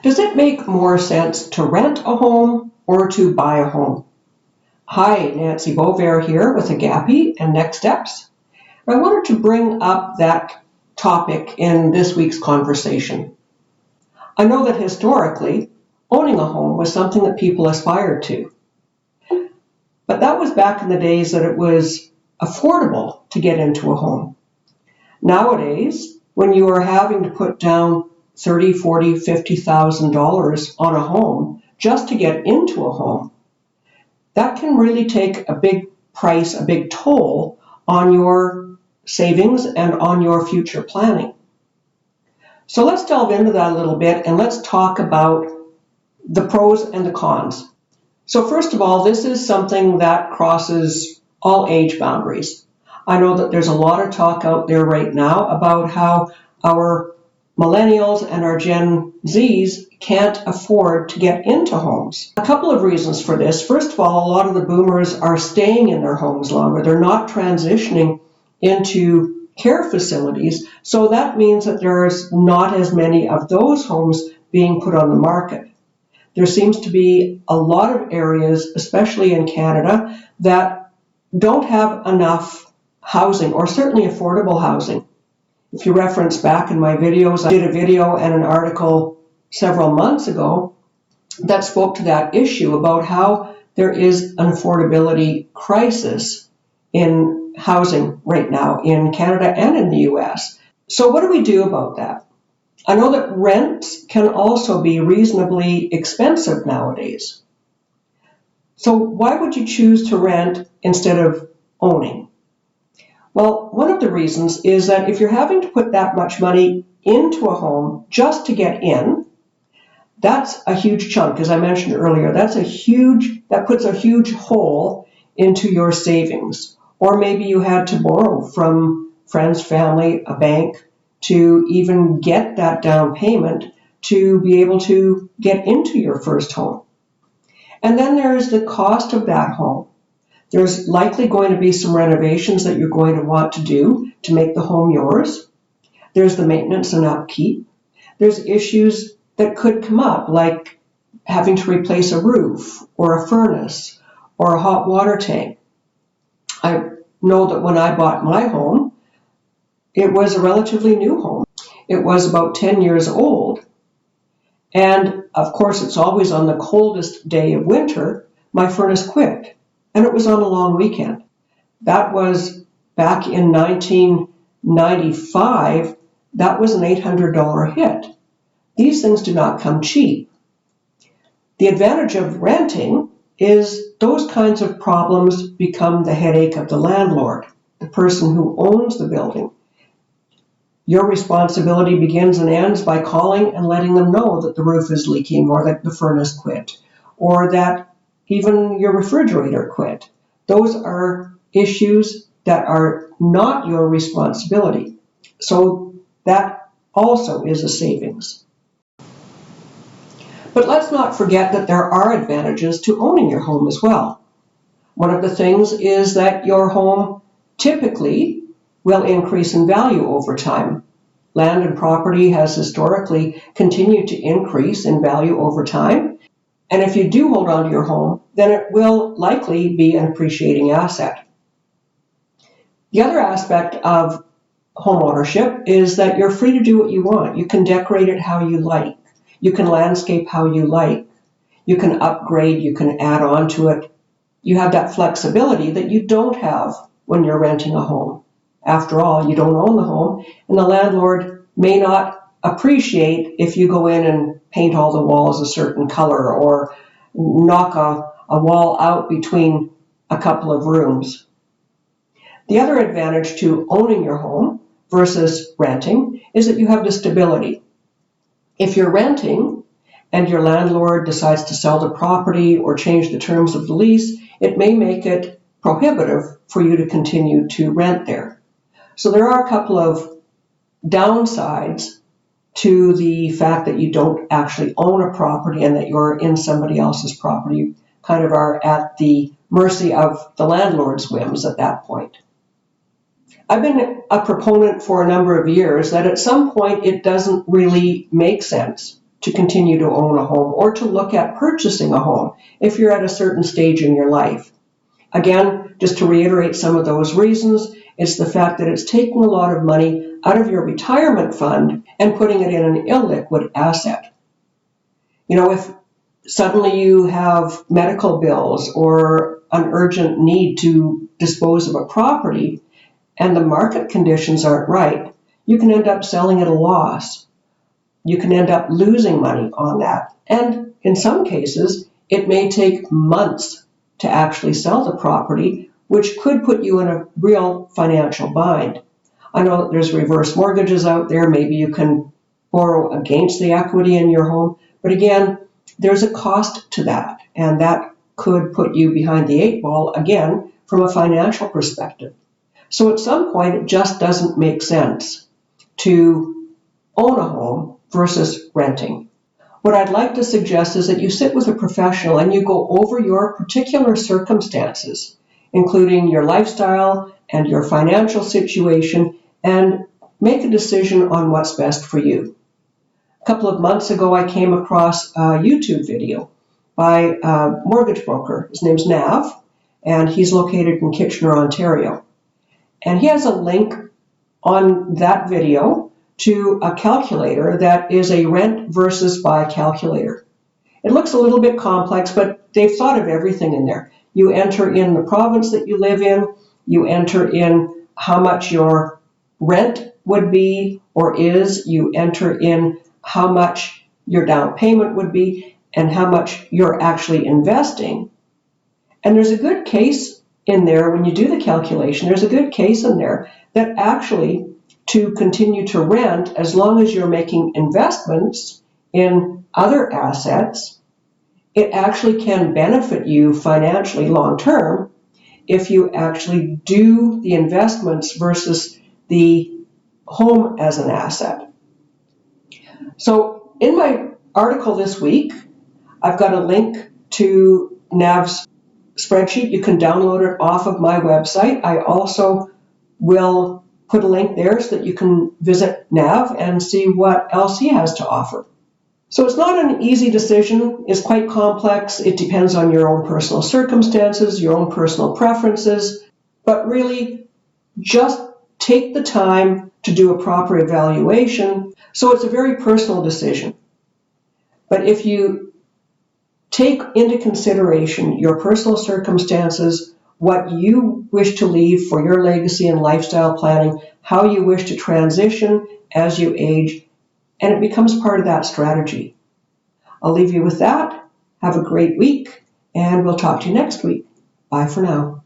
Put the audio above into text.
Does it make more sense to rent a home or to buy a home? Hi, Nancy Beauvair here with Agape and NEXsteps. I wanted to bring up that topic in this week's conversation. I know that historically, owning a home was something that people aspired to. But that was back in the days that it was affordable to get into a home. Nowadays, when you are having to put down $30,000, $40,000, $50,000 on a home just to get into a home, that can really take a big price, a big toll on your savings and on your future planning. So let's delve into that a little bit and let's talk about the pros and the cons. So first of all, this is something that crosses all age boundaries. I know that there's a lot of talk out there right now about how our millennials and our Gen Zs can't afford to get into homes. A couple of reasons for this. First of all, a lot of the boomers are staying in their homes longer. They're not transitioning into care facilities, so that means that there's not as many of those homes being put on the market. There seems to be a lot of areas, especially in Canada, that don't have enough housing, or certainly affordable housing. If you reference back in my videos, I did a video and an article several months ago that spoke to that issue about how there is an affordability crisis in housing right now in Canada and in the US. So what do we do about that? I know that rents can also be reasonably expensive nowadays. So why would you choose to rent instead of owning? Well, one of the reasons is that if you're having to put that much money into a home just to get in, that's a huge chunk. As I mentioned earlier, that puts a huge hole into your savings. Or maybe you had to borrow from friends, family, a bank to even get that down payment to be able to get into your first home. And then there's the cost of that home. There's likely going to be some renovations that you're going to want to do to make the home yours. There's the maintenance and upkeep. There's issues that could come up, like having to replace a roof or a furnace or a hot water tank. I know that when I bought my home, it was a relatively new home. It was about 10 years old. And of course, it's always on the coldest day of winter, my furnace quit. And it was on a long weekend. That was back in 1995. That was an $800 hit. These things do not come cheap. The advantage of renting is those kinds of problems become the headache of the landlord, the person who owns the building. Your responsibility begins and ends by calling and letting them know that the roof is leaking or that the furnace quit or that even your refrigerator quit. Those are issues that are not your responsibility. So that also is a savings. But let's not forget that there are advantages to owning your home as well. One of the things is that your home typically will increase in value over time. Land and property has historically continued to increase in value over time. And if you do hold on to your home, then it will likely be an appreciating asset. The other aspect of home ownership is that you're free to do what you want. You can decorate it how you like. You can landscape how you like. You can upgrade, you can add on to it. You have that flexibility that you don't have when you're renting a home. After all, you don't own the home, and the landlord may not appreciate if you go in and paint all the walls a certain color or knock a wall out between a couple of rooms. The other advantage to owning your home versus renting is that you have the stability. If you're renting and your landlord decides to sell the property or change the terms of the lease, it may make it prohibitive for you to continue to rent there. So there are a couple of downsides to the fact that you don't actually own a property and that you're in somebody else's property. You kind of are at the mercy of the landlord's whims at that point. I've been a proponent for a number of years that at some point it doesn't really make sense to continue to own a home or to look at purchasing a home if you're at a certain stage in your life. Again, just to reiterate some of those reasons, it's the fact that it's taking a lot of money out of your retirement fund and putting it in an illiquid asset. If suddenly you have medical bills or an urgent need to dispose of a property and the market conditions aren't right, you can end up selling at a loss. You can end up losing money on that. And in some cases, it may take months to actually sell the property, which could put you in a real financial bind. I know that there's reverse mortgages out there. Maybe you can borrow against the equity in your home. But again, there's a cost to that, and that could put you behind the eight ball, again, from a financial perspective. So at some point, it just doesn't make sense to own a home versus renting. What I'd like to suggest is that you sit with a professional and you go over your particular circumstances, including your lifestyle and your financial situation, and make a decision on what's best for you. A couple of months ago, I came across a YouTube video by a mortgage broker. His name's Nav, and he's located in Kitchener, Ontario. And he has a link on that video to a calculator that is a rent versus buy calculator. It looks a little bit complex, but they've thought of everything in there. You enter in the province that you live in, you enter in how much your rent would be or is, you enter in how much your down payment would be, and how much you're actually investing. And there's a good case in there, when you do the calculation, there's a good case in there that actually to continue to rent, as long as you're making investments in other assets, it actually can benefit you financially long term if you actually do the investments versus the home as an asset. So in my article this week, I've got a link to Nav's spreadsheet. You can download it off of my website. I also will put a link there so that you can visit Nav and see what else he has to offer. So it's not an easy decision. It's quite complex. It depends on your own personal circumstances, your own personal preferences, but really just take the time to do a proper evaluation. So it's a very personal decision. But if you take into consideration your personal circumstances, what you wish to leave for your legacy and lifestyle planning, how you wish to transition as you age, and it becomes part of that strategy. I'll leave you with that. Have a great week, and we'll talk to you next week. Bye for now.